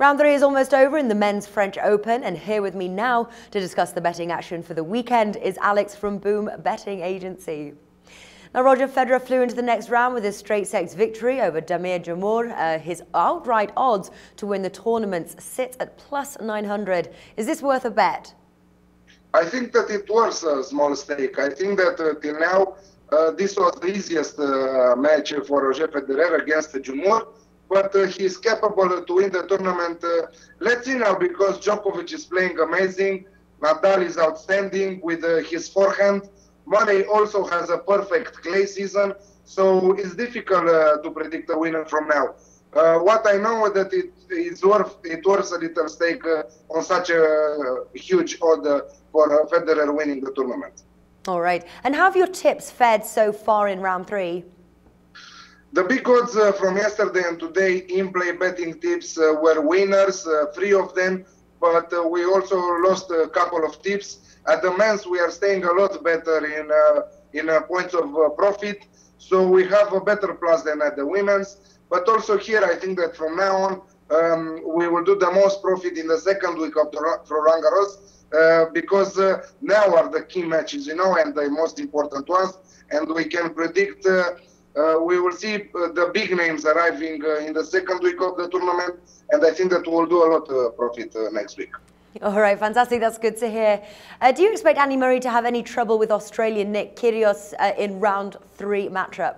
Round 3 is almost over in the men's French Open, and here with me now to discuss the betting action for the weekend is Alex from Boom Betting Agency. Now, Roger Federer flew into the next round with his straight sets victory over Damir Dzumhur. His outright odds to win the tournaments sit at plus 900. Is this worth a bet? I think that it was a small stake. I think that till now this was the easiest match for Roger Federer against Dzumhur, but he's capable to win the tournament. Let's see now, because Djokovic is playing amazing. Nadal is outstanding with his forehand. Murray also has a perfect clay season, so it's difficult to predict a winner from now. What I know is that it worth a little stake on such a huge odd for Federer winning the tournament. All right. And how have your tips fared so far in round 3? The big odds from yesterday and today in-play betting tips were winners, 3 of them, but we also lost a couple of tips. At the men's, we are staying a lot better in points of profit, so we have a better plus than at the women's. But also here, I think that from now on, we will do the most profit in the second week of the Roland Garros, because now are the key matches, and the most important ones, and we can predict. We will see the big names arriving in the second week of the tournament, and I think that we'll do a lot of profit next week. All right, fantastic. That's good to hear. Do you expect Andy Murray to have any trouble with Australian Nick Kyrgios in round 3 matchup?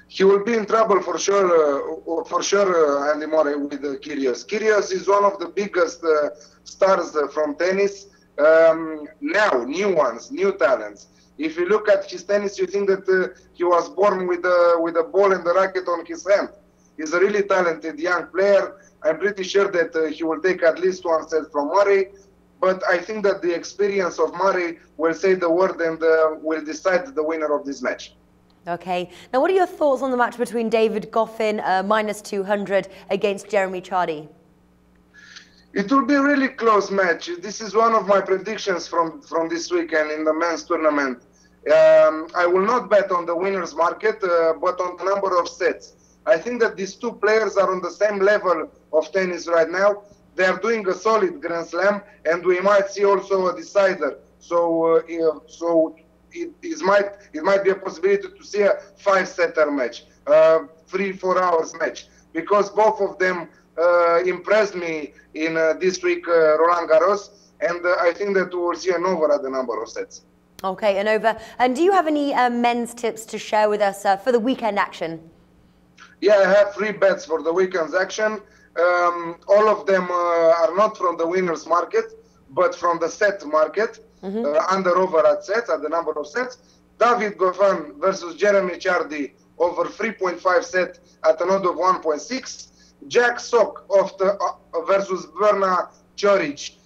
He will be in trouble for sure, Andy Murray with Kyrgios. Kyrgios is one of the biggest stars from tennis. Now, new ones, new talents. If you look at his tennis, you think that he was born with a ball and the racket on his hand. He's a really talented young player. I'm pretty sure that he will take at least one set from Murray, but I think that the experience of Murray will say the word and will decide the winner of this match. Okay. Now, what are your thoughts on the match between David Goffin, minus 200, against Jeremy Chardy? It will be a really close match. This is one of my predictions from this weekend in the men's tournament. I will not bet on the winner's market, but on the number of sets. I think that these two players are on the same level of tennis right now. They are doing a solid Grand Slam, and we might see also a decider. So, it might be a possibility to see a 5-setter match, 3-4 hours match, because both of them impressed me in this week Roland Garros, and I think that we will see an over at the number of sets. Okay, an over. And do you have any men's tips to share with us for the weekend action? Yeah, I have 3 bets for the weekend's action. All of them are not from the winner's market, but from the set market, under over at sets, at the number of sets. David Goffin versus Jeremy Chardy over 3.5 set at an odd of 1.6. Jack Sock versus Borna Coric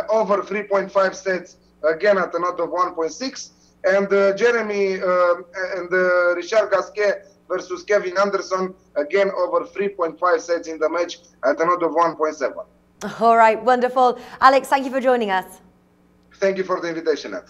over 3.5 sets, again at an odd of 1.6. And Jeremy and Richard Gasquet versus Kevin Anderson, again over 3.5 sets in the match at an odd of 1.7. All right, wonderful. Alex, thank you for joining us. Thank you for the invitation, Ed.